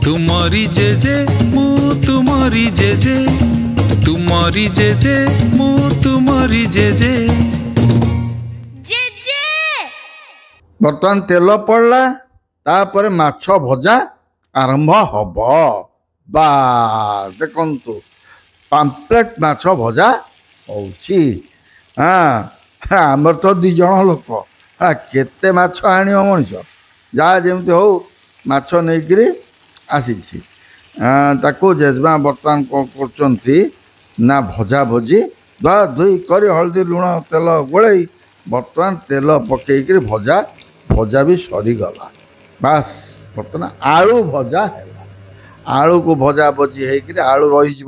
तुमरी JJ मु तुमरी JJ तुमरी JJ मु तुमरी JJ JJ बर्तमान तेल पड़ला तापर माछ भजा आरंभ हब बा देखंतु पाम्पलेट माछ भजा होउची। हाँ आमर तो दी जण लोक हाँ केते माछ आनी मनीष जहाँ जमी हो माछ नहीं आसी ताको जेजमा बर्तमान कौन करचंती ना भजा भजी धुआ धुई कर हल्दी लुण तेल गोलई बर्तमान तेल पकईकरी भजा भजा भी सरीगला बास बर्तमान आलू भजा है आलू को भजा भजी होकर आलू रही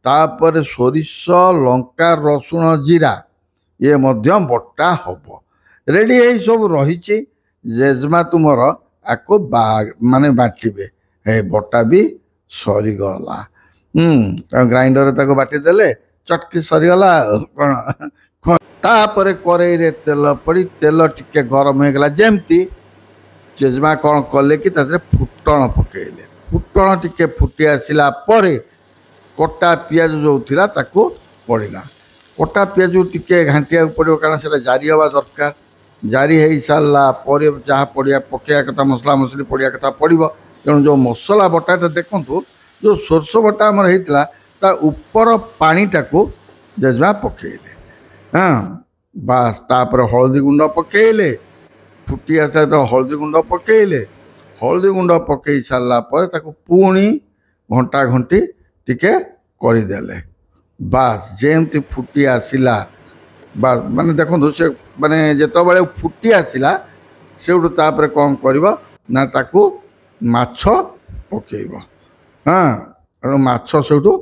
तापर सोरिष लंका रसुण जीरा ये मध्य बटा हब रेडी है सब रही जेजमा तुमर आको माने बाटिबे हे बटा भी सरीगला ग्राइंडर ताको बाटी देले चटकी सरीगला कौन तापर कड़ई रे तेल पड़ी तेल टिके गरम हो गला जेमती जेजमा कौन कले कि फुटण पकेले फुटण टिके फुटी आसिला परे कटा पियाज जो थिला ताको पड़िला कटा पियाज टिके घांटिया पड़ो कारण से जारी हवा दरकार जारी हो सारा पर जहाँ पड़िया पकड़ा कथा मसला मसली पड़िया कथा पड़ो तेणु जो मसला बटा तो देखूँ जो सोरष बटा आमर होता ता उपर पानीटा को जेजमा पकेले हाँ बास तापर हलदी गुंड पकेले फुटी आसा तो हलदी गुंड पकेले हलदी गुंड पकई सारा पर पुणी घंटा घंटी टिके करदेले बास जेमती फुटी आसिला बास माने देखो से माने जेतो बळे फुटी आसिला सेउठु तापर कौन करिवो ना ताकू माछ पकेइबो हाँ तेणु माछ सेउठु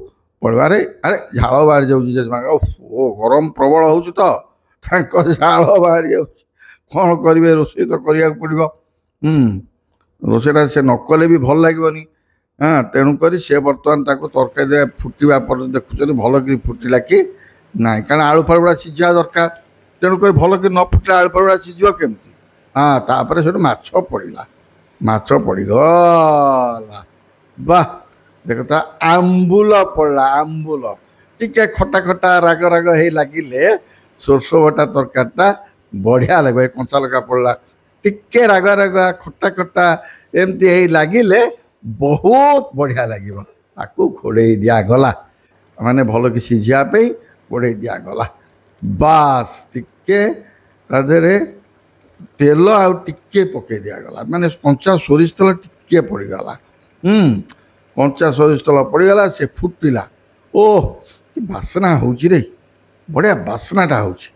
पड़वारे अरे झाड़ बाहरी जाऊँ जेजमा ओ गरम प्रबल हो झाड़ बाहरी जा कौन करेंगे रोषे तो करिया पड़ो रोषेटा से नकले भी भल लगे हाँ तेणुक से बर्तमान तरकारी फुटा पर देखुं भल कि फुटिला कि ना कारण आलू फालू गुड़ा सीझा दरकार तेणुक भल कि न फुटिला आलू फालू गुड़ा सीझ केमती हाँ तापर से माछ पड़ा माछ पड़गला वाह देख तो आंबुल पड़ा आंबुल टिके खटा खटा राग राग हो लगिले सोरष बटा तरकारीटा बढ़िया लगे कंचा लगा पड़ा टिके राग राग खटा खटा एमती हो लगिले बहुत बढ़िया लगे ताकू घोड़े दिगला माने भल कि सीझापी घोड़े दिगला बास टिके ताधे तेल आउ टिके पकई दिगला माने कंचा सोरिष तेल टिके पड़गला कंचा सोरिष तेल पड़गला से फुटिला ओह कि बासना होची रे बढ़िया बासनाटा होची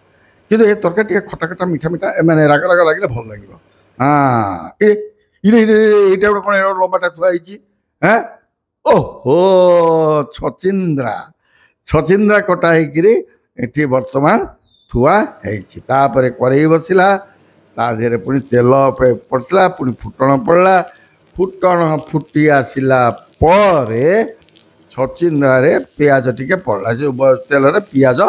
किंतु ये तरकारी टिके खटा खटा मीठा मीठा माने राग राग लगे भल लगे हाँ ये कौन लंबाटा थुआई हाँ ओहो छचिंद्रा छचिंद्रा कटा होती बर्तमान थुआ होपर कड़ई बसला ताधे पुणी तेल पड़ता पुणी फुटण पड़ा फुटण फुटी आसला छचिंद्रा रे पियाज टिके पड़ा जो तेल रे पियाज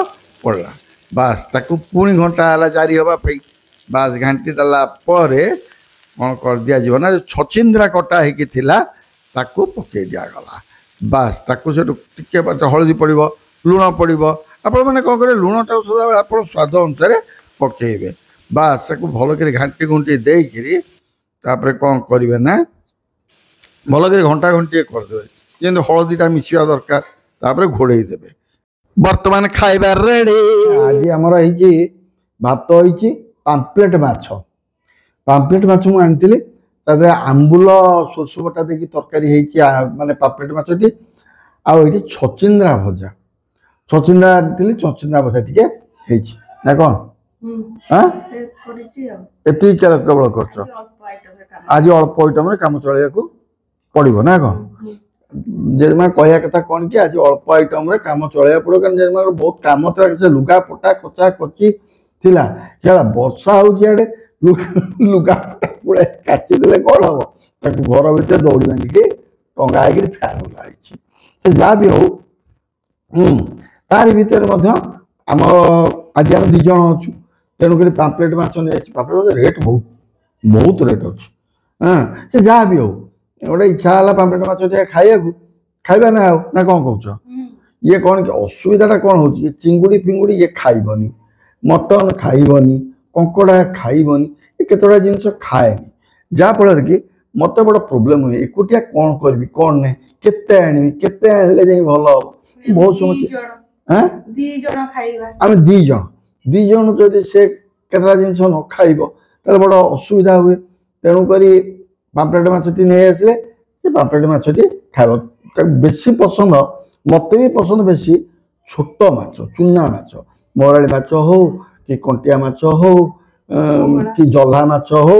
पड़ा बास ताकू पुणी घंटा है जारी हाँपाई बास घाटी देला कौन कर दिया जीव ना छचिंद्रा कटा होता ताकू पकई दिगला बास ताकू से टिके हलदी पड़ो लुण पड़ो आपण मैंने कौन करें लुणटा सदा आप स्वाद अनुसार पकईबे बास ताकू भल कर घाटी घुंटी देकर कौन करेंगे ना भल कर घंटा घंटी करदे जमी हलदीटा मिसवा दरकार तापर घोड़े देवे बर्तमान खाइबार रेडी आज आमर भात होती पाम्पलेट माछ पाम्पलेट माछ मुझे आनी तादे आंबुल सोरष बटा देखिए तरकारी माने पाम्पलेट माछटी आठी छचिंद्रा भजा छचिंद्रा आनी छचिंद्रा भजा टे ना कौन हाँ एति केवल कर आज अल्प आइटम कम चलू पड़ो ना कौन जेजमा कहया कथा कौन कि आज अल्प आइटम कम चलया पड़ो कारण जेजमा बहुत कम था लुगा पटा कचा कची थिला वर्षा होड़े लुगा पुड़ा काचिदे कौन हम घर भर दौड़ी बांधिकी टंगा फैन लगे जहाँ भी हो तार भर आम आज आम दिज अच्छु तेणुक पाम्पलेट माछ नहीं पाम्पलेट रेट बहुत बहुत रेट अच्छे हाँ से जहाँ भी हो गोटे इच्छा है पाम्पलेट माछ खाइबा खाइबा ना आउ ना कौन कौच ये कौन कि असुविधाटा कौन हो चिंगुड़ी फिंगुड़ी ये खाइबनी मटन खाइबनी कंकड़ा खाइबनी ये केतोड़ा जिनिस खाएनी जहाँफल कि मत बड़ प्रोब्लेम हुए एकुटिया कौन करी कौन ना केते आनी केते आनले जाई भल बहुत समय आम दी जन जदि से केतटा जिनिस न खाइब ताले बड़ असुविधा हुए तेणुक पाम्पलेट माछटी नहीं आसले पाम्पलेट माछटी खाइब बेसी पसंद मत भी पसंद बेसी छोट माछ चूना माछ मराड़ी माछ हो कि कंटिया माछ हो कि जल्हा माछ हो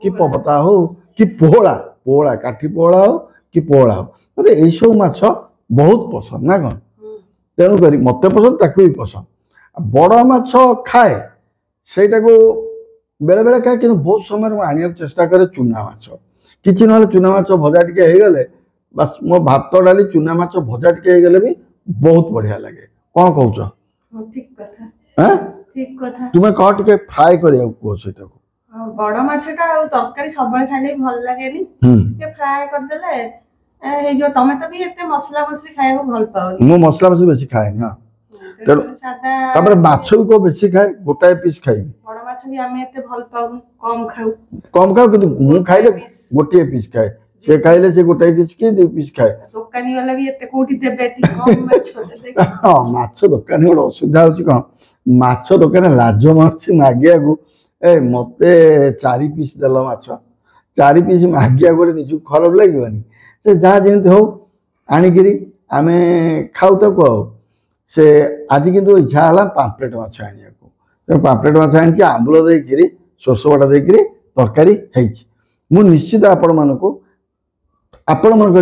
कि पबता हो कि पोहड़ा पोहड़ा काठी पोहड़ा हो कि पोहड़ा हो मतलब यही सब माछ बहुत पसंद ना कौन तेणुक मत पसंद ताकू भी पसंद बड़ माछ खाए सेटा को बेले बेले खाए कि बहुत समय आने चेष्टा करे चूना माछ किसी ना चूना माछ भजा टिके हो गले बस मो भात डाली चूना माछ भजा टिके हो गले भी बहुत बढ़िया लगे कौन कौच तुम्हें कह टिके फ्राए करिया को सेटा को बड़ माछटा तरकारी सब खाइले भल लागेनी फ्राए कर देले ए जो तमे तो भी एते मसला मसली खाए भल पाओ मो मसला मसली बेसी खाए हां सादा तापर माछ भी को बेसी खाए गोटाए पीस खाई बड़ माछ भी हमें एते भल पाऊ कम खाऊ कि मु खाइले गोटे पीस खाए से खाइले से गोटाए पीस के दे पीस खाए दुकानी वाला भी एते कोठी देबे ती कम माछ देबे हां माछ दुकानी बड़ असुविधा होची कोन माछ दुकान लाज मारछि मागिया को ए मते 4 पीस देलो माछ 4 पीस मागिया गोटे निजु खराब लागबनी से जहाँ जमी हो आणिकी आम खाऊ ताको से आज किंतु इच्छा है पाम्पलेट माछ आने को पाम्पलेट माछ आनी आंबुल देकरी सोरस बटा देकरी तरकारी मु निश्चित आपण मान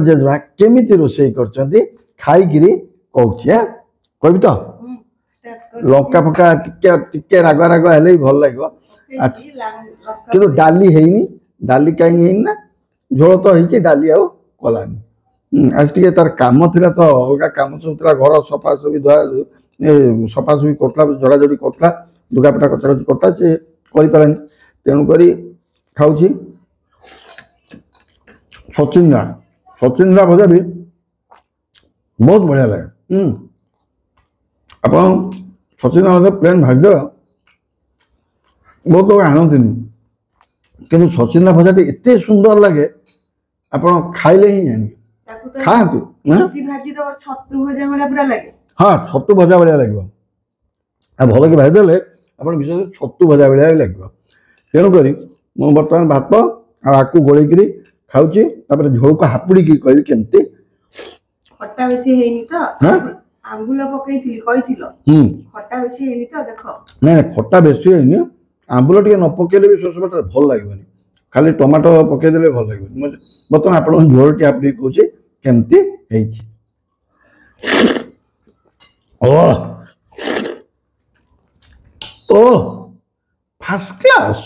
जेजेमा केमी रोषे कर खाई कौची कहबी तो लंका फंका टिके राग राग हेले भल लगे कि डाली है डाली कहीं ना झोल तो होती डाली आउ कलानी आज टे तार कम थी तो अलग कम सब घर सफासफी धुआ सफासफी करता झड़ाझड़ी करता लुगापटा कचाकची करता सी करानी तेणुक खाऊँ सचिंद्रा भजा भी बहुत बढ़िया लगे आप सचिंद्रा भजा प्लेन भाज बहुत लोग आनती कि सचिंद्रा भजा एत सुंदर लगे आप खाइले ही जान खातु हाँ छतु भजा भाया लगे भल कि भाईदे आप विशेष छतु भजा भाया लगे तेणुक मु बर्तमान भात आपको गोलिक खाऊँ झोल को हापुड़ी कह केमती खट्टा बेसी हेनी तो आंबुल पकईथिली कहिथिलो खट्टा बेसी हेनी तो देखो नहीं खट्टा बेसी हेनी आंबुल टिके न पकेले भी सोर्स बटर भल लागबनी खाली टमाटो पकईदेले भल लागबनी बर्तमान आप झोल टी हापुड़ी कहूँ केमती ओ फर्स्ट क्लास